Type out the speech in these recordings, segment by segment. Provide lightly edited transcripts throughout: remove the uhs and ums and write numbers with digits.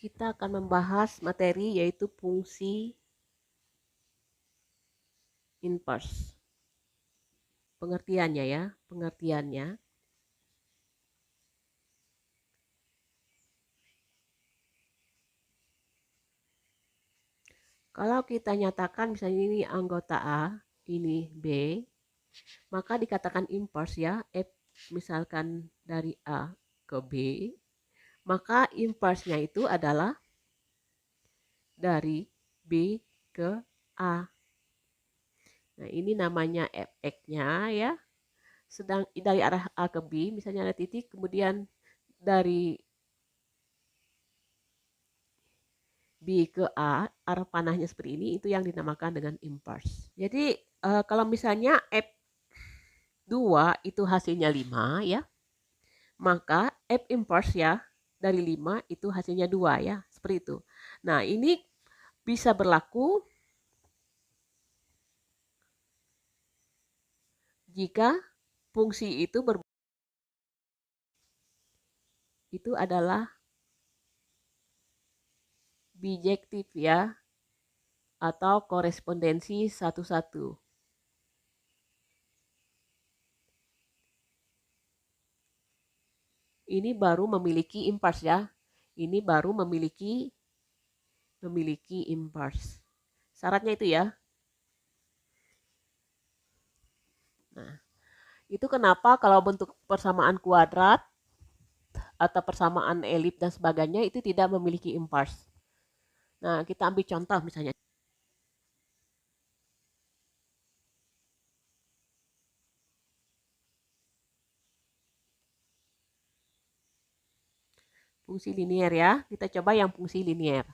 Kita akan membahas materi yaitu fungsi inverse. Pengertiannya ya, pengertiannya. Kalau kita nyatakan misalnya ini anggota A, ini B, maka dikatakan inverse ya, F misalkan dari A ke B, maka inverse-nya itu adalah dari B ke A. Nah, ini namanya Fx-nya ya. Sedang dari arah A ke B, misalnya ada titik, kemudian dari B ke A, arah panahnya seperti ini, itu yang dinamakan dengan inverse. Jadi kalau misalnya F2 itu hasilnya 5 ya, maka F inverse ya dari 5 itu hasilnya 2 ya, seperti itu. Nah, ini bisa berlaku jika fungsi itu itu adalah bijektif ya, atau korespondensi satu-satu. Ini baru memiliki inverse ya. Ini baru memiliki inverse. Syaratnya itu ya. Nah, itu kenapa kalau bentuk persamaan kuadrat atau persamaan elip dan sebagainya itu tidak memiliki inverse. Nah, kita ambil contoh misalnya. Fungsi linear ya. Kita coba yang fungsi linear.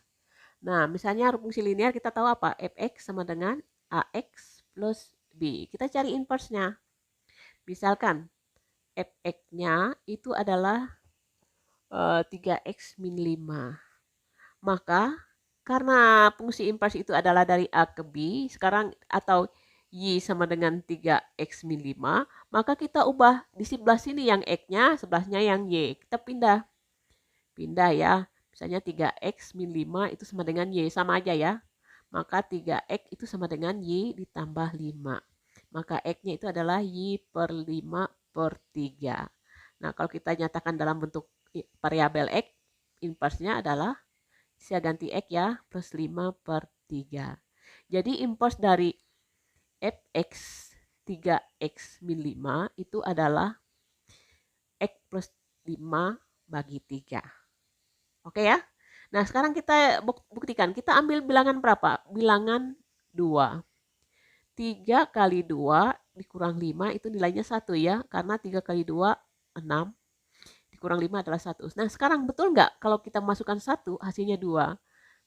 Nah, misalnya fungsi linear kita tahu apa? Fx sama dengan Ax plus B. Kita cari inverse-nya. Misalkan Fx-nya itu adalah 3x min 5. Maka karena fungsi inverse itu adalah dari A ke B, sekarang atau Y sama dengan 3x min 5, maka kita ubah di sebelah sini yang X-nya, sebelahnya yang Y. Kita pindah. Pindah ya. Misalnya 3x min 5 itu sama dengan Y, sama aja ya. Maka 3x itu sama dengan Y ditambah 5. Maka X-nya itu adalah Y per 5 per 3. Nah, kalau kita nyatakan dalam bentuk variabel X, inverse-nya adalah saya ganti X ya, plus 5 per 3. Jadi inverse dari Fx 3x min 5 itu adalah X plus 5 bagi 3. Oke ya. Nah, sekarang kita buktikan. Kita ambil bilangan berapa? Bilangan 2. 3 kali 2 dikurang 5 itu nilainya 1 ya. Karena 3 kali 2, 6. Dikurang 5 adalah 1. Nah, sekarang betul nggak kalau kita masukkan 1 hasilnya 2?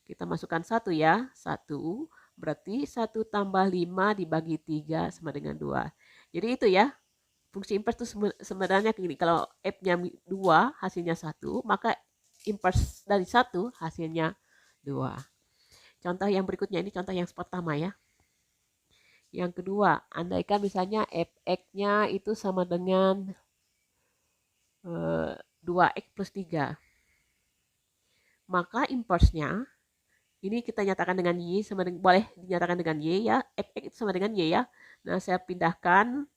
Kita masukkan 1 ya. 1 berarti 1 tambah 5 dibagi 3 sama dengan 2. Jadi itu ya. Fungsi inverse itu sebenarnya gini. Kalau F-nya 2 hasilnya 1, maka inverse dari 1 hasilnya 2. Contoh yang berikutnya, ini contoh yang pertama ya. Yang kedua, andaikan misalnya Fx-nya itu sama dengan 2x plus 3. Maka inverse-nya, ini kita nyatakan dengan Y, sama dengan, boleh dinyatakan dengan Y ya. Fx itu sama dengan Y ya. Nah, saya pindahkan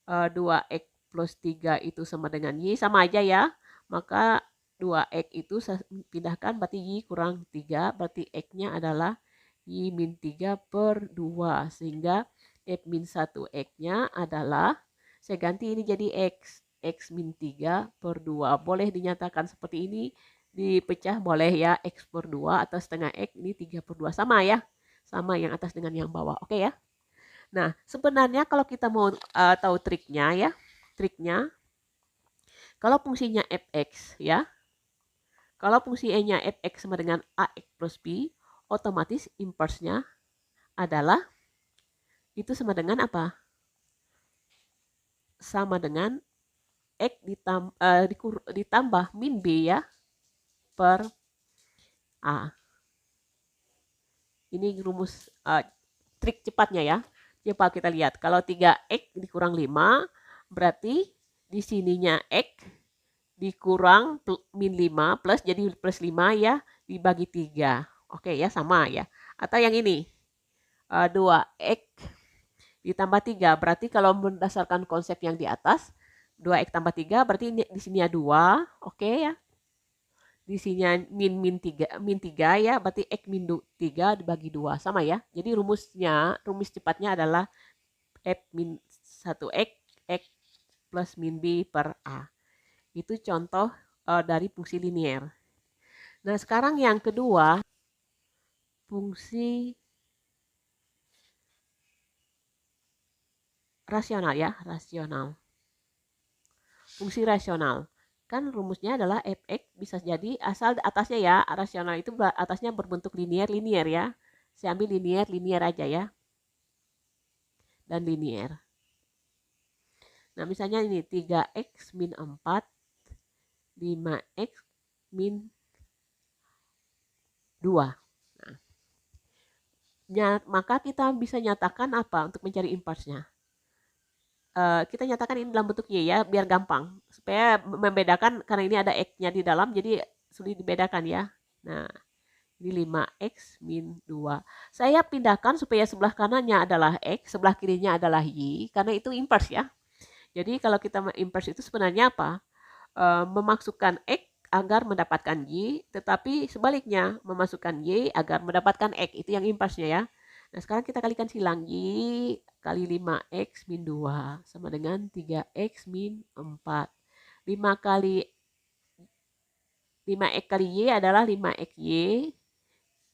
2x plus 3 itu sama dengan Y, sama aja ya. Maka 2x itu saya pindahkan berarti Y kurang 3, berarti X-nya adalah Y min 3 per 2. Sehingga F min 1 X-nya adalah, saya ganti ini jadi X. X min 3 per 2. Boleh dinyatakan seperti ini, dipecah boleh ya, X per 2 atau setengah X, ini 3 per 2. Sama ya, sama yang atas dengan yang bawah. Oke ya. Nah, sebenarnya kalau kita mau tahu triknya ya, triknya, kalau fungsinya fx ya, kalau fungsi e-nya fx sama dengan ax plus b, otomatis inverse-nya adalah itu sama dengan apa? Sama dengan x ditambah min b ya, per a. Ini rumus trik cepatnya ya. Coba kita lihat. Kalau 3x dikurang 5, berarti di sininya x dikurang min 5 plus, jadi plus 5 ya. dibagi 3. Oke ya, sama ya. Atau yang ini, 2x ditambah 3. Berarti kalau berdasarkan konsep yang di atas, 2x tambah 3 berarti ini, di sini ada 2. Oke ya. Di sini min 3 ya, berarti x min 3 dibagi 2. Sama ya. Jadi rumus cepatnya adalah f min 1x, x plus min b per a. Itu contoh dari fungsi linier. Nah, sekarang yang kedua, fungsi rasional ya, rasional. Fungsi rasional. Kan rumusnya adalah fx bisa jadi asal atasnya ya, rasional itu atasnya berbentuk linier ya. Saya ambil linier aja ya. Dan linier. Nah, misalnya ini 3x min 4, 5x min 2. Nah, maka kita bisa nyatakan apa untuk mencari impulsnya? Kita nyatakan ini dalam bentuk Y ya, biar gampang. Supaya membedakan, karena ini ada X-nya di dalam, jadi sulit dibedakan ya. Nah, ini 5X min 2. Saya pindahkan supaya sebelah kanannya adalah X, sebelah kirinya adalah Y, karena itu impuls ya. Jadi kalau kita impuls itu sebenarnya apa? Memasukkan X agar mendapatkan Y, tetapi sebaliknya memasukkan Y agar mendapatkan X. Itu yang impulsnya ya. Nah, sekarang kita kalikan silang. Y kali 5x min 2 sama dengan 3x min 4. 5x kali Y adalah 5xy.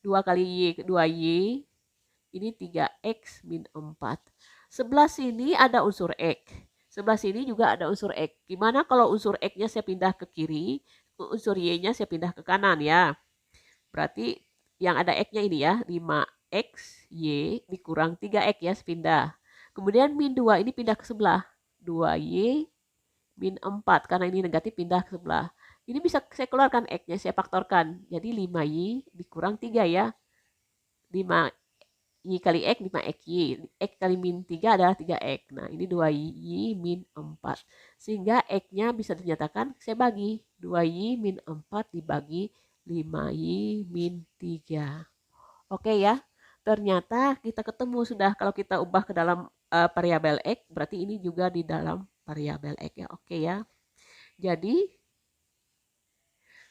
2 kali Y, 2y. Ini 3x min 4. Sebelah sini ada unsur X. Sebelah sini juga ada unsur X. Gimana kalau unsur X-nya saya pindah ke kiri, unsur Y-nya saya pindah ke kanan ya. Berarti yang ada X-nya ini ya, 5x Y dikurang 3x ya, pindah. Kemudian min 2 ini pindah ke sebelah. 2y min 4 karena ini negatif pindah ke sebelah. Ini bisa saya keluarkan X-nya, saya faktorkan. Jadi 5y dikurang 3 ya. 5y kali X, 5xy. X kali min 3 adalah 3x. Nah, ini 2y min 4. Sehingga X-nya bisa dinyatakan, saya bagi. 2y min 4 dibagi 5y min 3. Oke ya. Ternyata kita ketemu sudah kalau kita ubah ke dalam variabel X, berarti ini juga di dalam variabel X ya. Oke ya. Jadi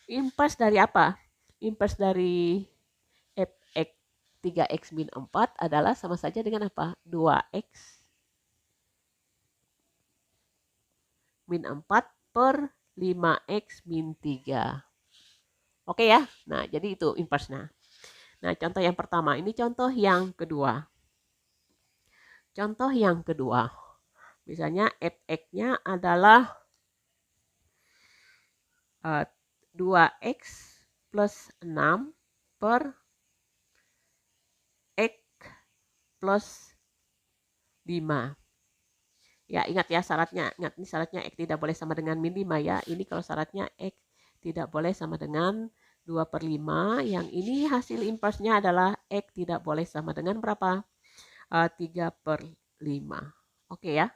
impuls dari apa? Impuls dari fx 3x min 4 adalah sama saja dengan apa? 2x min 4 per 5x min 3. Oke ya. Nah, jadi itu impulsnya. Nah, contoh yang pertama. Ini contoh yang kedua. Contoh yang kedua. Misalnya fx-nya adalah 2x plus 6 per x plus 5. Ya, ingat ya syaratnya. Ingat ini syaratnya x tidak boleh sama dengan min 5 ya. Ini kalau syaratnya x tidak boleh sama dengan 2 per 5. Yang ini hasil impulsnya adalah x tidak boleh sama dengan berapa? 3 per 5. Oke ya.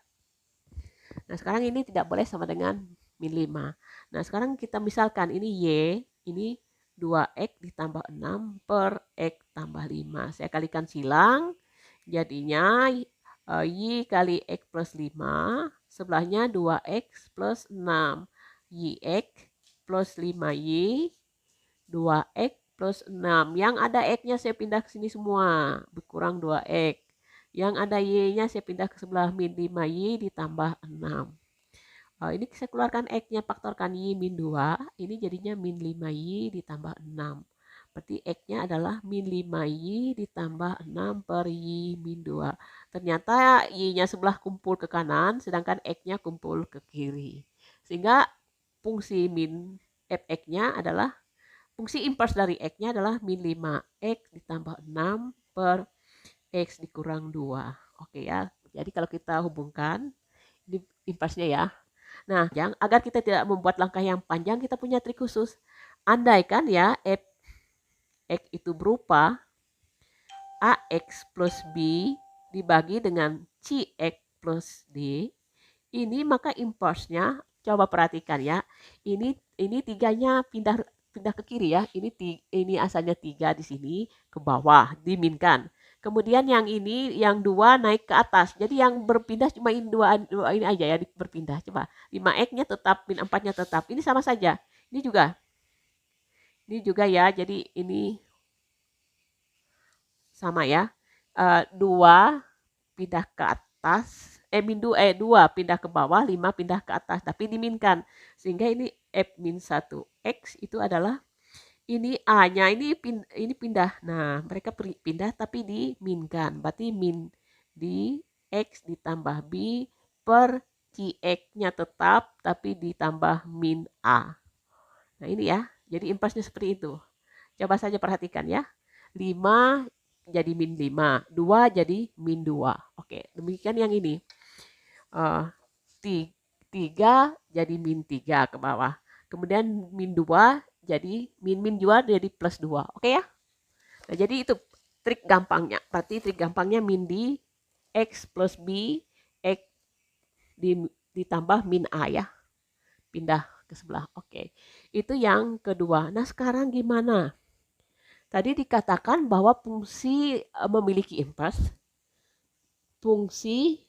Nah, sekarang ini tidak boleh sama dengan min 5. Nah, sekarang kita misalkan ini Y, ini 2x ditambah 6 per x tambah 5. Saya kalikan silang, jadinya Y kali x plus 5, sebelahnya 2x plus 6. YX plus 5Y, 2x plus 6. Yang ada x-nya saya pindah ke sini semua, berkurang 2x. Yang ada y-nya saya pindah ke sebelah min 5y ditambah 6. Ini saya keluarkan x-nya, faktorkan y min 2. Ini jadinya min 5y ditambah 6. Berarti x-nya adalah min 5y ditambah 6 per y min 2. Ternyata y-nya sebelah kumpul ke kanan, sedangkan x-nya kumpul ke kiri. Sehingga fungsi min fx-nya adalah, fungsi impuls dari x-nya adalah min 5x ditambah 6 per X dikurang 2. Oke ya. Jadi kalau kita hubungkan, ini impulsnya ya. Nah, agar kita tidak membuat langkah yang panjang, kita punya trik khusus. Andaikan ya, F X itu berupa AX plus B dibagi dengan CX plus D. Ini maka impulsnya, coba perhatikan ya. Ini tiganya pindah pindah ke kiri ya. Ini asalnya 3 di sini ke bawah, diminkan. Kemudian yang ini, yang 2 naik ke atas. Jadi yang berpindah cuma ini dua ini aja ya berpindah. Coba 5x-nya tetap, min 4-nya tetap. Ini sama saja. Ini juga. Ini juga ya. Jadi ini sama ya. 2 pindah ke atas, dua pindah ke bawah, 5 pindah ke atas, tapi diminkan. Sehingga ini F-1X itu adalah ini A-nya ini pindah. Nah, mereka pindah tapi diminkan. Berarti min di X ditambah B per CX-nya tetap tapi ditambah min A. Nah, ini ya. Jadi impasnya seperti itu. Coba saja perhatikan ya. 5 jadi min 5, 2 jadi min 2. Oke, demikian yang ini. 3 jadi min 3 ke bawah. Kemudian min 2 jadi min 2 jadi plus 2. Oke ya? Nah, jadi itu trik gampangnya. Berarti trik gampangnya min di X plus B, X ditambah min A ya. Pindah ke sebelah. Oke. Itu yang kedua. Nah, sekarang gimana? Tadi dikatakan bahwa fungsi memiliki impuls. Fungsi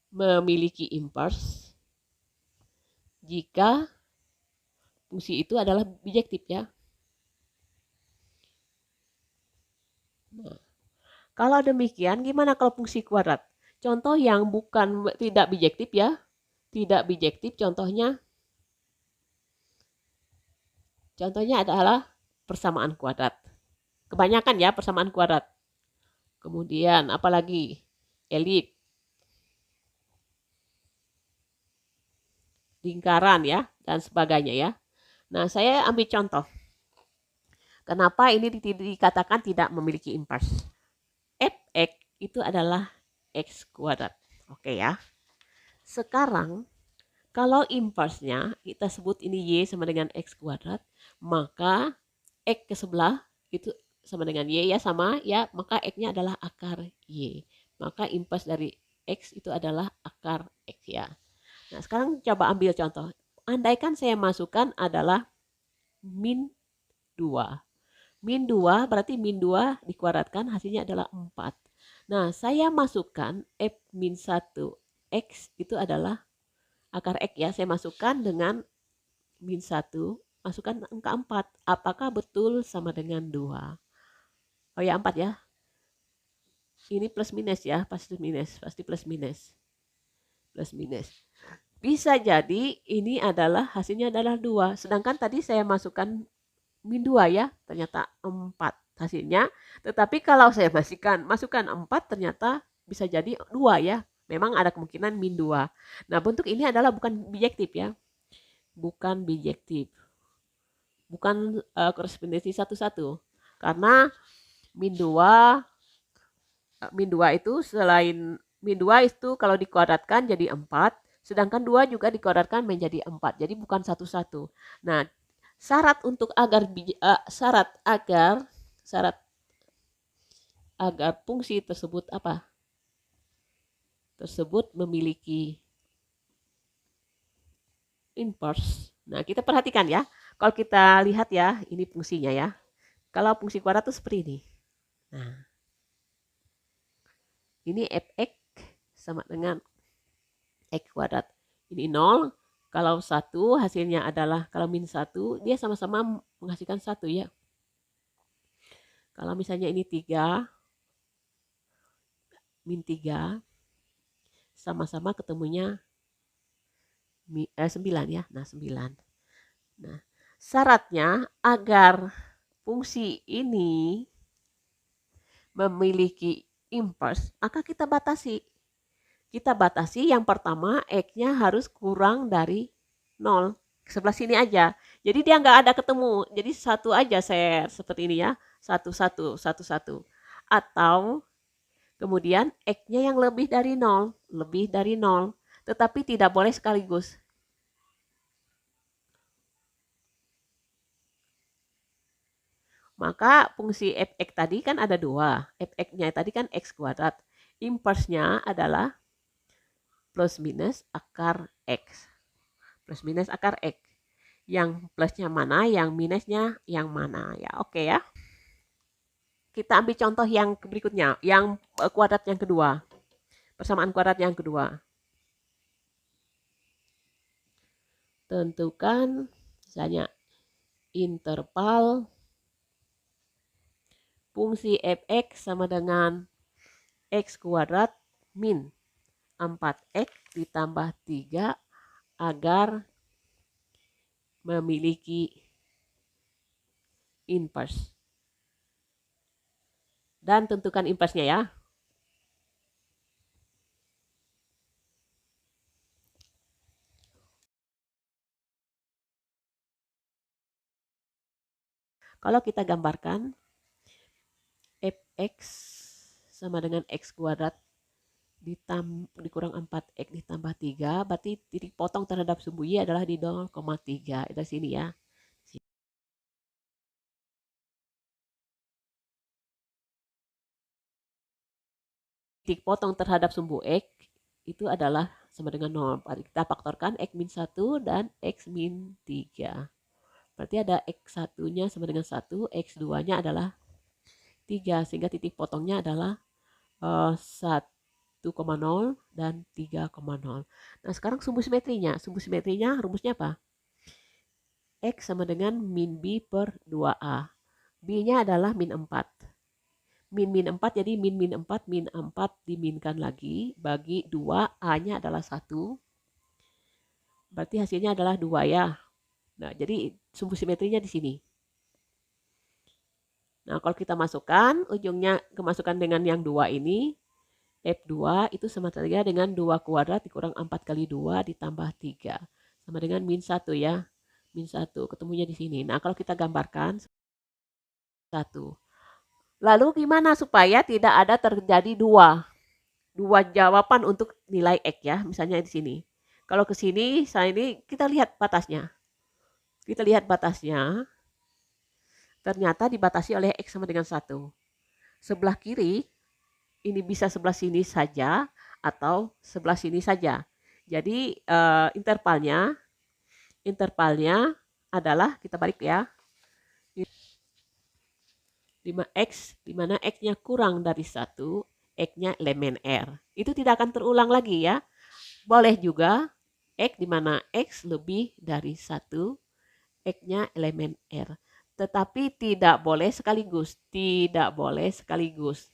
memiliki impuls jika fungsi itu adalah bijektif ya. Nah, kalau demikian gimana kalau fungsi kuadrat? Contoh yang bukan tidak bijektif ya. Tidak bijektif contohnya adalah persamaan kuadrat. Kebanyakan ya persamaan kuadrat. Kemudian apalagi elit, lingkaran ya, dan sebagainya ya. Nah, saya ambil contoh. Kenapa ini dikatakan tidak memiliki impuls? Fx itu adalah x kuadrat. Oke ya. Sekarang kalau impulsnya kita sebut ini y sama dengan x kuadrat, maka x ke sebelah itu sama dengan y ya, sama ya, maka x-nya adalah akar y. Maka impuls dari x itu adalah akar x ya. Nah, sekarang coba ambil contoh. Andaikan saya masukkan adalah min 2. Min 2 berarti min 2 dikuadratkan hasilnya adalah 4. Nah, saya masukkan f min 1 x itu adalah akar x ya. Saya masukkan dengan min 1, masukkan angka 4. Apakah betul sama dengan 2? Oh ya, 4 ya. Ini plus minus ya, pasti plus minus. Plus minus. Bisa jadi ini adalah hasilnya adalah 2. Sedangkan tadi saya masukkan min 2 ya, ternyata 4 hasilnya. Tetapi kalau saya masukkan 4 ternyata bisa jadi 2 ya. Memang ada kemungkinan min 2. Nah, bentuk ini adalah bukan bijektif ya. Bukan bijektif. Bukan korespondensi satu-satu. Karena min 2 itu selain min 2 itu kalau dikuadratkan jadi 4. Sedangkan 2 juga dikuadratkan menjadi 4. Jadi bukan satu-satu. Nah, syarat agar fungsi tersebut apa? Tersebut memiliki inverse. Nah, kita perhatikan ya. Kalau kita lihat ya, ini fungsinya ya. Kalau fungsi kuadrat itu seperti ini. Nah, ini fx sama dengan x kuadrat. Ini 0. Kalau 1 hasilnya adalah, kalau min 1 dia sama-sama menghasilkan 1 ya. Kalau misalnya ini 3, min 3 sama-sama ketemunya 9 ya. Nah, 9. Nah, syaratnya agar fungsi ini memiliki impuls, maka kita batasi. Kita batasi yang pertama X-nya harus kurang dari 0. Sebelah sini aja. Jadi dia nggak ada ketemu. Jadi satu aja saya seperti ini ya. 1, 1, 1, 1. Atau kemudian X-nya yang lebih dari 0. Lebih dari 0. Tetapi tidak boleh sekaligus. Maka fungsi fx tadi kan ada 2. Fx-nya tadi kan x kuadrat. Impulsnya adalah plus minus akar x. Plus minus akar x. Yang plusnya mana, yang minusnya yang mana ya. Oke ya. Kita ambil contoh yang berikutnya, yang kuadrat yang kedua. Persamaan kuadrat yang kedua. Tentukan misalnya interval fungsi fx sama dengan x kuadrat min 4x ditambah 3 agar memiliki inverse. Dan tentukan inverse-nya ya. Kalau kita gambarkan fx sama dengan x kuadrat dikurang 4x ditambah 3, berarti titik potong terhadap sumbu y adalah di 0,3. Itu sini ya. Titik potong terhadap sumbu x itu adalah sama dengan 0. Kita faktorkan x min 1 dan x min 3. Berarti ada x1-nya sama dengan 1, x2-nya adalah 3. Sehingga titik potongnya adalah 1,0 dan 3,0. Nah sekarang sumbu simetrinya. Sumbu simetrinya rumusnya apa? X sama dengan min B per 2A. B-nya adalah min 4. Min 4 jadi min 4 diminkan lagi bagi 2, A-nya adalah 1. Berarti hasilnya adalah 2 ya. Nah, jadi sumbu simetrinya di sini. Nah, kalau kita masukkan, ujungnya kemasukan dengan yang 2 ini, F2 itu sama saja dengan 2 kuadrat dikurang 4 kali 2 ditambah 3. Sama dengan min 1 ya. Min 1, ketemunya di sini. Nah, kalau kita gambarkan 1. Lalu gimana supaya tidak ada terjadi dua jawaban untuk nilai X ya, misalnya di sini. Kalau ke sini, saya ini kita lihat batasnya. Kita lihat batasnya, ternyata dibatasi oleh X sama dengan 1. Sebelah kiri, ini bisa sebelah sini saja atau sebelah sini saja. Jadi intervalnya adalah, kita balik ya, 5x, di mana x-nya kurang dari 1, x-nya elemen R. Itu tidak akan terulang lagi ya. Boleh juga x di mana x lebih dari 1, x-nya elemen R. Tetapi tidak boleh sekaligus. Tidak boleh sekaligus.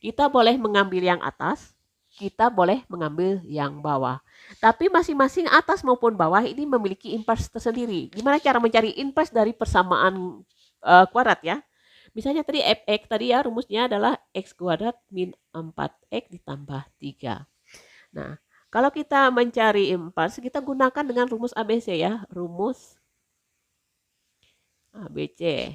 Kita boleh mengambil yang atas, kita boleh mengambil yang bawah. Tapi masing-masing atas maupun bawah ini memiliki inverse tersendiri. Gimana cara mencari inverse dari persamaan kuadrat ya? Misalnya tadi fx tadi ya rumusnya adalah x kuadrat min 4x ditambah 3. Nah, kalau kita mencari inverse, kita gunakan dengan rumus ABC ya. Rumus ABC.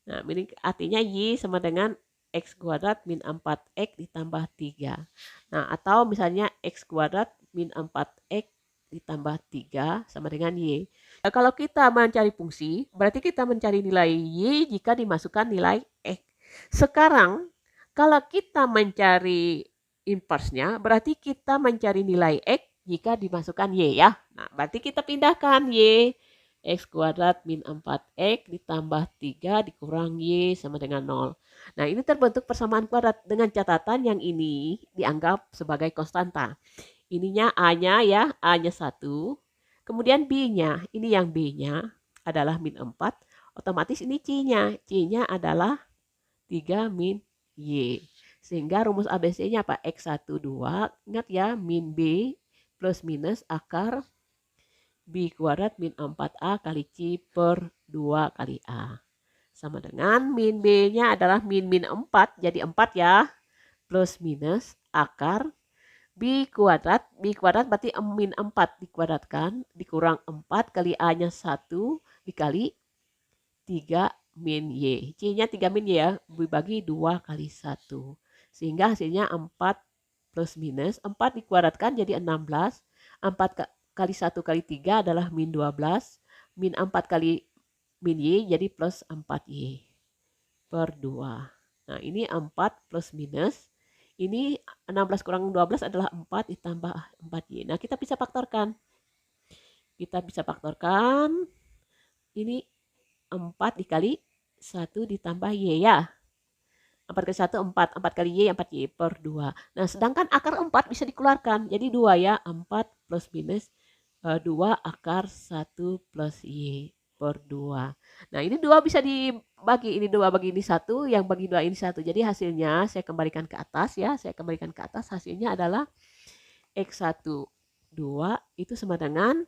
Nah, ini artinya Y sama dengan X kuadrat min 4X ditambah 3. Nah, atau misalnya X kuadrat min 4X ditambah 3 sama dengan Y. Nah, kalau kita mencari fungsi, berarti kita mencari nilai Y jika dimasukkan nilai X. Sekarang, kalau kita mencari inverse-nya, berarti kita mencari nilai X jika dimasukkan Y ya. Nah, berarti kita pindahkan Y. X kuadrat min 4X ditambah 3 dikurang Y sama dengan 0. Nah, ini terbentuk persamaan kuadrat dengan catatan yang ini dianggap sebagai konstanta. Ininya A-nya ya, A-nya 1. Kemudian B-nya, ini yang B-nya adalah min 4. Otomatis ini C-nya. C-nya adalah 3 min Y. Sehingga rumus ABC-nya apa? X1, 2. Ingat ya, min B plus minus akar B kuadrat min 4A kali C per 2 kali A. Sama dengan min B-nya adalah min 4, jadi 4 ya. Plus minus akar B kuadrat berarti min 4 dikuadratkan, dikurang 4 kali A-nya 1 dikali 3 min Y. C-nya 3 min Y ya, dibagi 2 kali 1. Sehingga hasilnya 4 plus minus, 4 dikuadratkan jadi 16, 4 kali 1 kali 3 adalah min 12, min 4 kali min Y jadi plus 4Y per 2. Nah ini 4 plus minus, Ini 16 kurang 12 adalah 4 ditambah 4Y. Nah, kita bisa faktorkan. Kita bisa faktorkan. Ini 4 dikali 1 ditambah Y ya. 4 kali 1, 4. 4 kali Y, 4Y per 2. Nah, sedangkan akar 4 bisa dikeluarkan. Jadi 2 ya. 4 plus minus 2 akar 1 plus Y per 2. Nah, ini 2 bisa dibagi. Ini 2 bagi ini 1, yang bagi 2 ini 1. Jadi hasilnya saya kembalikan ke atas ya. Saya kembalikan ke atas. Hasilnya adalah X1, 2 itu sama dengan,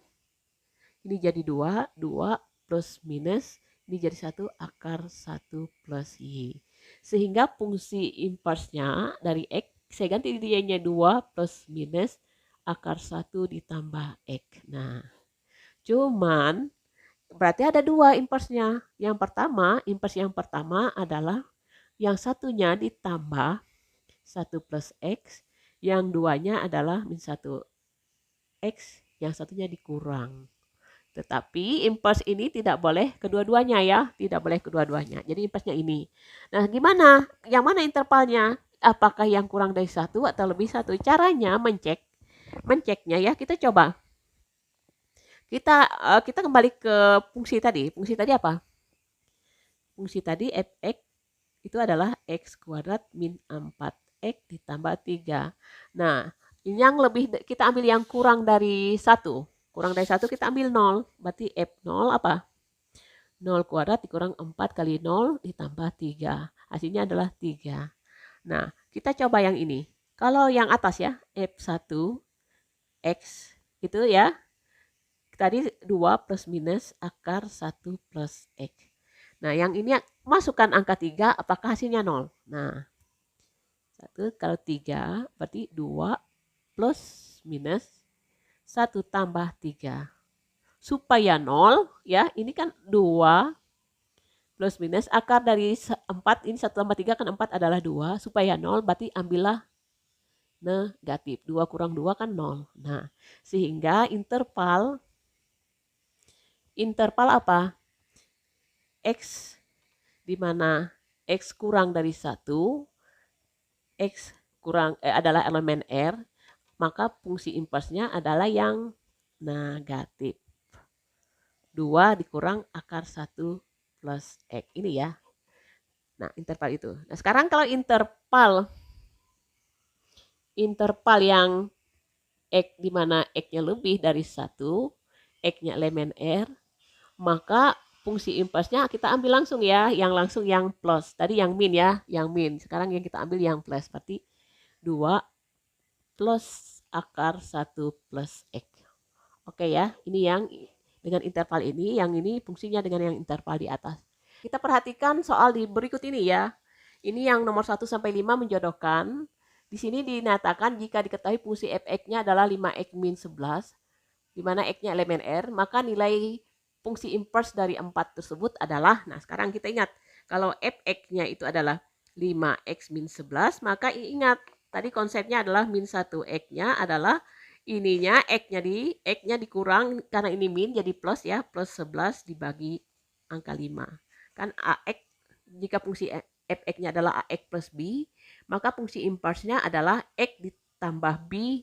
ini jadi 2, 2 plus minus, ini jadi 1 akar 1 plus Y. Sehingga fungsi inversnya dari X, saya ganti Y-nya 2 plus minus akar 1 ditambah X. Nah, cuman berarti ada 2 inversnya. Yang pertama, invers yang pertama adalah yang satunya ditambah 1 plus X, yang duanya adalah min 1 X, yang satunya dikurang. Tetapi inverse ini tidak boleh kedua-duanya ya, tidak boleh kedua-duanya. Jadi inversenya ini. Nah, gimana? Yang mana intervalnya? Apakah yang kurang dari 1 atau lebih 1? Caranya menceknya ya, kita coba. Kita kembali ke fungsi tadi. Fungsi tadi apa? Fungsi tadi fx itu adalah x kuadrat min 4x ditambah 3. Nah, yang lebih kita ambil yang kurang dari 1. Kurang dari 1 kita ambil 0. Berarti f0 apa? 0 kuadrat dikurang 4 kali 0 ditambah 3. Hasilnya adalah 3. Nah, kita coba yang ini. Kalau yang atas ya, f1 x itu ya, tadi 2 plus minus akar 1 plus x. Nah, yang ini masukkan angka 3, apakah hasilnya 0? Nah, 1 kalau 3 berarti 2 plus minus 1 tambah 3. Supaya 0 ya, ini kan 2 plus minus akar dari 4, ini 1 tambah 3 kan 4 adalah 2. Supaya 0 berarti ambillah negatif. 2 kurang 2 kan 0. Nah, sehingga interval apa? X di mana X kurang dari 1, X adalah elemen R, maka fungsi inversnya adalah yang negatif. 2 dikurang akar 1 plus X. Ini ya. Nah, interval itu. Nah, sekarang kalau interval yang X di mana X-nya lebih dari 1, X-nya elemen R, maka fungsi inversnya kita ambil langsung ya, yang langsung yang plus. Tadi yang min ya, yang min. Sekarang yang kita ambil yang plus, berarti 2 plus akar 1 plus X. Oke ya, ini yang dengan interval ini, yang ini fungsinya dengan yang interval di atas. Kita perhatikan soal di berikut ini ya. Ini yang nomor 1 sampai 5 menjodohkan. Di sini dinyatakan jika diketahui fungsi fx-nya adalah 5x min 11, di mana x-nya elemen R, maka nilai fungsi inverse dari 4 tersebut adalah, nah sekarang kita ingat, kalau fx-nya itu adalah 5x min 11, maka ingat, tadi konsepnya adalah min 1 x-nya adalah ininya, x-nya dikurang, karena ini min jadi plus ya, plus 11 dibagi angka 5. Kan ax, jika fungsi fx-nya adalah ax plus b, maka fungsi inverse-nya adalah x ditambah b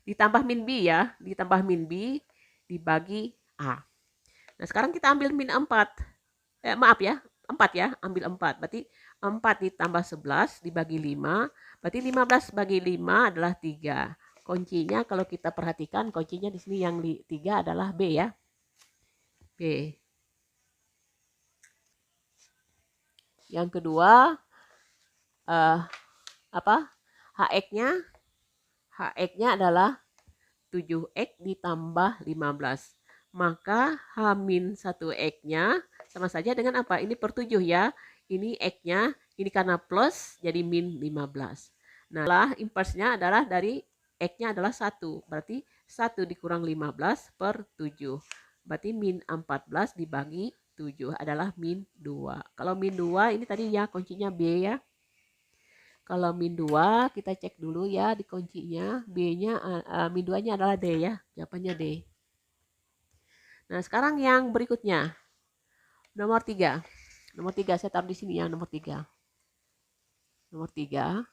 ditambah min b ya, ditambah min b dibagi A. Nah, sekarang kita ambil min 4. Maaf ya, 4 ya, ambil 4. Berarti 4 ditambah 11 dibagi 5, berarti 15 bagi 5 adalah 3. Kuncinya kalau kita perhatikan, kuncinya di sini yang 3 adalah B ya. B. Yang kedua, HX-nya adalah 7X ditambah 15. Maka H-1X-nya sama saja dengan apa? Ini per 7 ya. Ini X-nya, ini karena plus jadi min 15. Nah, inverse-nya adalah dari X-nya adalah 1. Berarti 1 dikurang 15 per 7. Berarti min 14 dibagi 7 adalah min 2. Kalau min 2 ini tadi ya kuncinya B ya. Kalau min 2 kita cek dulu ya di kuncinya. B-nya min 2-nya adalah D ya. Jawabannya D. Nah, sekarang yang berikutnya. Nomor 3. Nomor 3 saya taruh di sini ya, nomor 3. Nomor 3.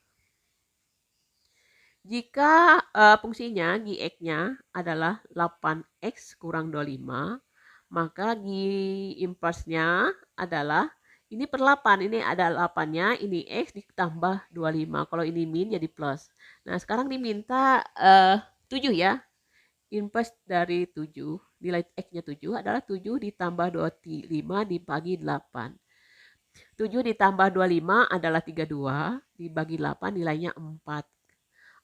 Jika fungsinya Gx-nya adalah 8x kurang 25, maka G inverse-nya adalah ini per 8, ini ada 8-nya, ini X ditambah 25. Kalau ini min jadi plus. Nah, sekarang diminta 7 ya. Inverse dari 7, nilai X-nya 7 adalah 7 ditambah 25 dibagi 8. 7 ditambah 25 adalah 32, dibagi 8 nilainya 4.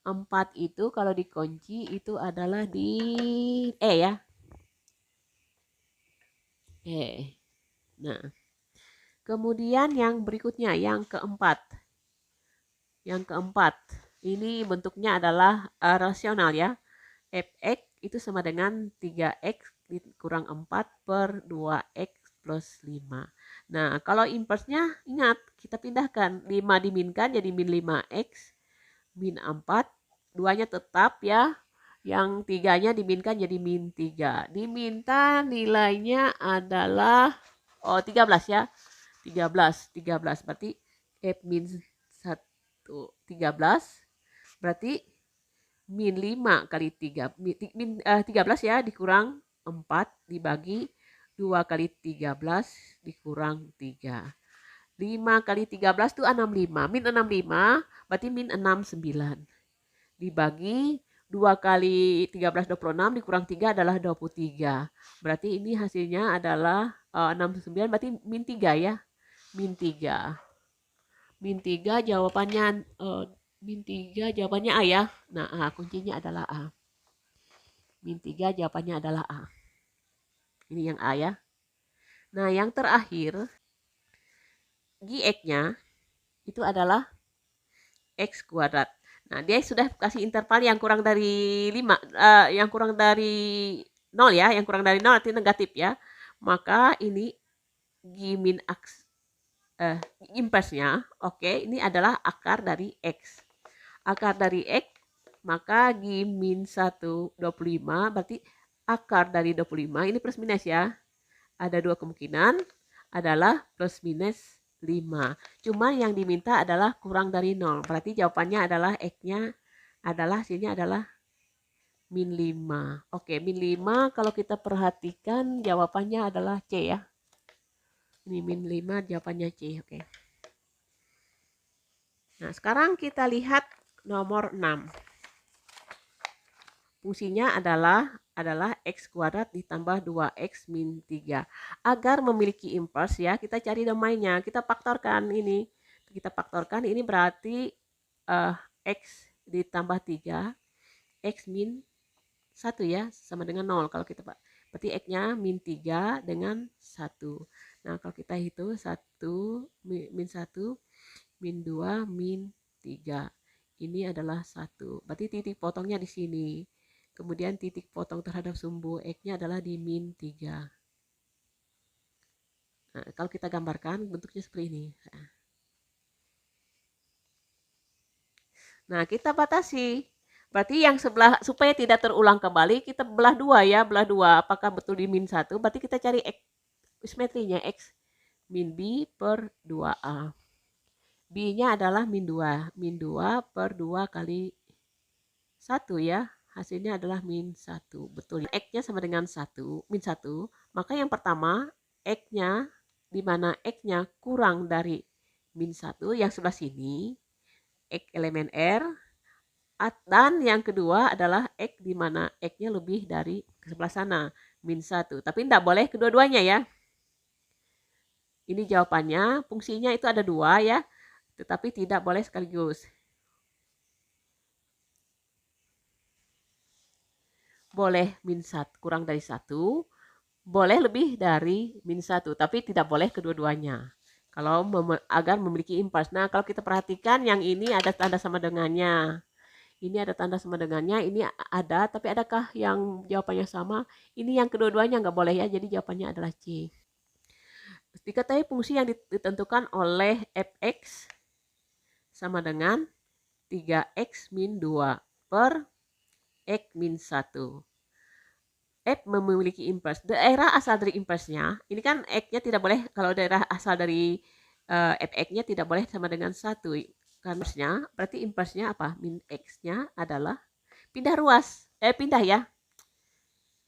4 itu kalau dikunci itu adalah di E ya. E. Nah, kemudian yang berikutnya, yang keempat. Yang keempat, ini bentuknya adalah rasional ya. Fx itu sama dengan 3x kurang 4 per 2x plus 5. Nah, kalau inverse-nya ingat, kita pindahkan. 5 diminkan jadi min 5x, min 4. 2-nya tetap ya. Yang 3-nya diminkan jadi min 3. Diminta nilainya adalah 13 ya. 13 berarti F min 13 berarti min 5 kali 3 13 ya dikurang 4 dibagi 2 kali 13 dikurang 3. 5 kali 13 itu 65. Min 65 berarti min 69. Dibagi 2 kali 13 26 dikurang 3 adalah 23. Berarti ini hasilnya adalah 69 berarti min 3 ya. Min 3. Min 3 jawabannya min 3 jawabannya A ya. Nah, A kuncinya adalah A. Min 3 jawabannya adalah A. Ini yang A ya. Nah, yang terakhir Gx-nya itu adalah X kuadrat. Nah, dia sudah kasih interval yang kurang dari 5, yang kurang dari 0 ya, yang kurang dari 0 artinya negatif ya. Maka ini G min X, inverse-nya, oke, ini adalah akar dari X. Akar dari X, maka G min 1, 25, berarti akar dari 25, ini plus minus ya. Ada dua kemungkinan, adalah plus minus 5. Cuma yang diminta adalah kurang dari 0. Berarti jawabannya adalah X-nya adalah hasilnya adalah min 5. Oke, min 5 kalau kita perhatikan jawabannya adalah C ya. Ini min 5 jawabannya C. Oke. Nah, sekarang kita lihat nomor 6. Fungsinya adalah X kuadrat ditambah 2X min 3. Agar memiliki inverse ya, kita cari domainnya. Kita faktorkan ini. Kita faktorkan ini berarti X ditambah 3. X min 1 ya, sama dengan 0 kalau kita Pak. Berarti X-nya min 3 dengan 1. Nah, kalau kita hitung 1, min 1, min 2, min 3. Ini adalah 1. Berarti titik potongnya di sini. Kemudian titik potong terhadap sumbu X-nya adalah di min 3. Nah, kalau kita gambarkan bentuknya seperti ini. Nah, kita batasi. Berarti yang sebelah, supaya tidak terulang kembali, kita belah 2 ya, belah 2. Apakah betul di min 1? Berarti kita cari X, simetrinya X min B per 2A. B-nya adalah min 2. Min 2 per 2 kali 1 ya. Hasilnya adalah min 1. Betul. X-nya sama dengan 1, min 1. Maka yang pertama, X-nya, di mana X-nya kurang dari min 1, yang sebelah sini, X elemen R. Dan yang kedua adalah X di mana X-nya lebih dari ke sebelah sana, min 1. Tapi tidak boleh kedua-duanya ya. Ini jawabannya, fungsinya itu ada 2 ya. Tetapi tidak boleh sekaligus. Boleh min 1, kurang dari 1, boleh lebih dari min 1, tapi tidak boleh kedua-duanya. Kalau agar memiliki inverse. Nah, kalau kita perhatikan yang ini ada tanda sama dengannya. Ini ada tanda sama dengannya, ini ada, tapi adakah yang jawabannya sama? Ini yang kedua-duanya nggak boleh ya, jadi jawabannya adalah C. Diketahui fungsi yang ditentukan oleh fx sama dengan 3x min 2 per X min 1. F memiliki inverse. Daerah asal dari inverse-nya, ini kan X-nya tidak boleh, kalau daerah asal dari Fx-nya tidak boleh sama dengan 1. Karena berarti inversnya apa? Min X-nya adalah pindah ruas. Pindah ya.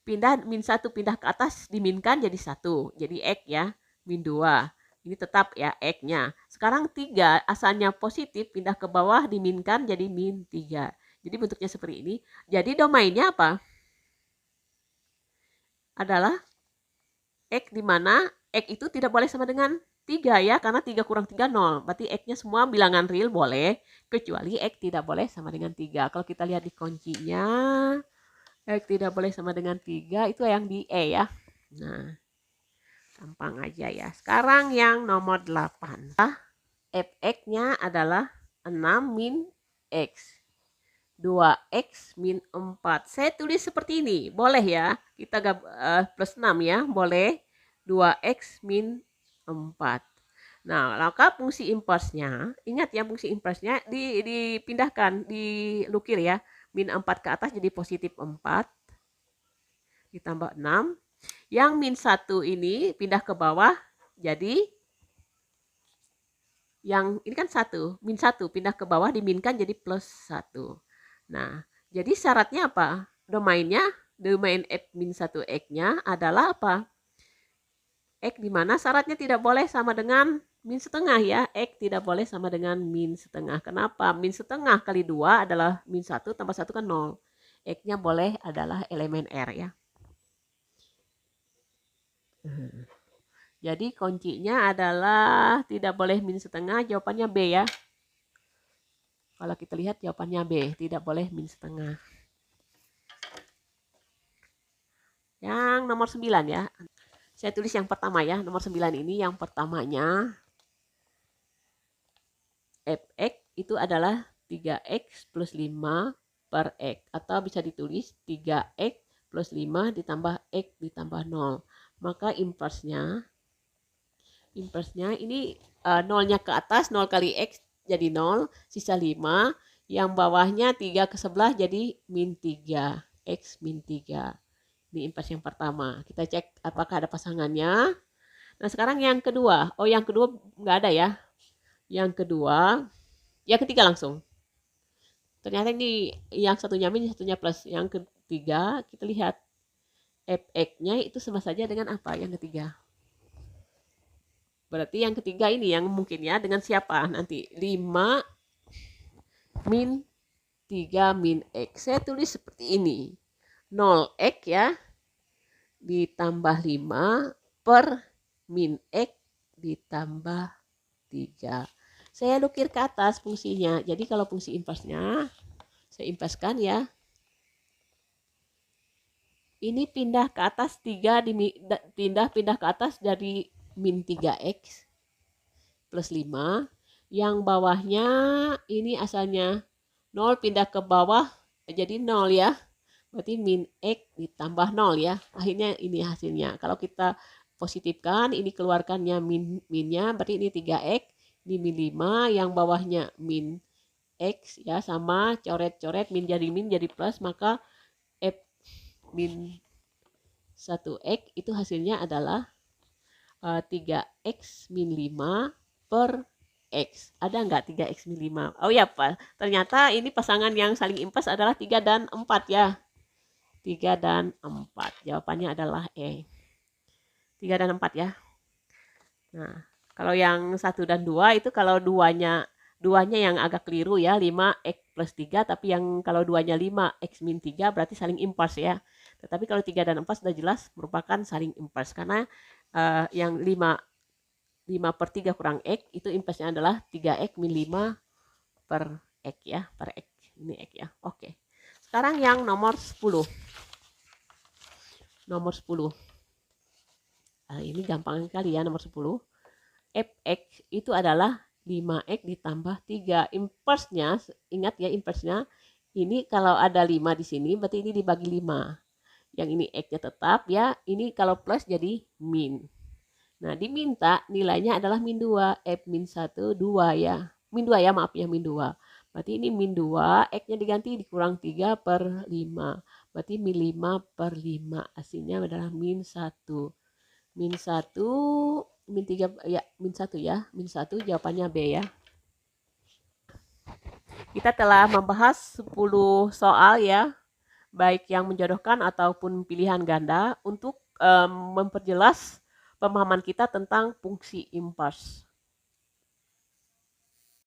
Pindah min 1 pindah ke atas diminkan jadi 1. Jadi X ya. Min 2. Ini tetap ya X-nya. Sekarang 3 asalnya positif pindah ke bawah diminkan jadi min 3. Jadi bentuknya seperti ini. Jadi domainnya apa? Adalah X di mana X itu tidak boleh sama dengan 3 ya, karena 3 kurang 3 0. Berarti X-nya semua bilangan real boleh, kecuali X tidak boleh sama dengan 3. Kalau kita lihat di kuncinya, X tidak boleh sama dengan 3, itu yang di E ya. Nah, gampang aja ya. Sekarang yang nomor 8. Fx-nya adalah 6 min X. 2x min 4. Saya tulis seperti ini. Boleh ya. Kita plus 6 ya. Boleh. 2x min 4. Nah, maka fungsi inversnya, ingat ya fungsi inversnya dipindahkan, dilukir ya. Min 4 ke atas jadi positif 4. Ditambah 6. Yang min 1 ini pindah ke bawah jadi yang ini kan 1. Min 1 pindah ke bawah diminkan jadi plus 1. Nah, jadi syaratnya apa? Domain F min 1 X-nya adalah apa? X di mana syaratnya tidak boleh sama dengan min setengah ya. X tidak boleh sama dengan min setengah. Kenapa? Min setengah kali 2 adalah min 1 tambah 1 kan 0. X-nya boleh adalah elemen R ya. Jadi kuncinya adalah tidak boleh min setengah, jawabannya B ya. Kalau kita lihat jawabannya B, tidak boleh min setengah. Yang nomor 9 ya. Saya tulis yang pertama ya. Nomor 9 ini yang pertamanya. Fx itu adalah 3x plus 5 per x. Atau bisa ditulis 3x plus 5 ditambah x ditambah 0. Maka inversnya ini nolnya ke atas, 0 kali x jadi 0, sisa 5. Yang bawahnya 3 ke sebelah jadi min 3. X min 3. Ini invers yang pertama. Kita cek apakah ada pasangannya. Nah sekarang yang kedua. Oh yang kedua nggak ada ya. Yang kedua. Yang ketiga langsung. Ternyata ini yang satunya min, satunya plus. Yang ketiga kita lihat. Fx-nya itu sama saja dengan apa yang ketiga. Berarti yang ketiga ini yang mungkin ya. Dengan siapa nanti? 5 min 3 min x. Saya tulis seperti ini. 0x ya. Ditambah 5 per min x ditambah 3. Saya lukir ke atas fungsinya. Jadi kalau fungsi inversnya, saya inverskan ya. Ini pindah ke atas 3, pindah ke atas dari min 3x plus 5. Yang bawahnya ini asalnya 0 pindah ke bawah jadi 0 ya. Berarti min x ditambah 0 ya. Akhirnya ini hasilnya. Kalau kita positifkan, ini keluarkannya minnya. Berarti ini 3x. Ini min 5. Yang bawahnya min x ya. Sama coret-coret. Min jadi plus. Maka f min 1x itu hasilnya adalah 3x min 5 per X. Ada nggak 3x min 5? Oh ya Pak. Ternyata ini pasangan yang saling invers adalah 3 dan 4 ya. 3 dan 4. Jawabannya adalah E. 3 dan 4 ya. Nah, kalau yang 1 dan 2 itu kalau duanya yang agak keliru ya. 5x plus 3. Tapi yang kalau duanya 5x min 3 berarti saling invers ya. Tetapi kalau 3 dan 4 sudah jelas merupakan saling invers. Karena yang 5 per 3 kurang x itu inversnya adalah 3x min 5 per x ya. Per x. Ini x ya. Oke. Sekarang yang nomor 10. Nomor 10. Ini gampang sekali ya nomor 10. Fx itu adalah 5x ditambah 3. Inversnya, ingat ya inversnya. Ini kalau ada 5 di sini berarti ini dibagi 5. Yang ini x-nya tetap ya. Ini kalau plus jadi min. Nah diminta nilainya adalah min 2. F min 1, 2 ya. Min 2 ya maaf ya min 2. Berarti ini min 2, X-nya diganti dikurang 3 per 5. Berarti min 5 per 5. Hasilnya adalah min 1. Min 1, min 3, ya min 1 ya. Min 1 jawabannya B ya. Kita telah membahas 10 soal ya, baik yang menjodohkan ataupun pilihan ganda untuk memperjelas pemahaman kita tentang fungsi impars.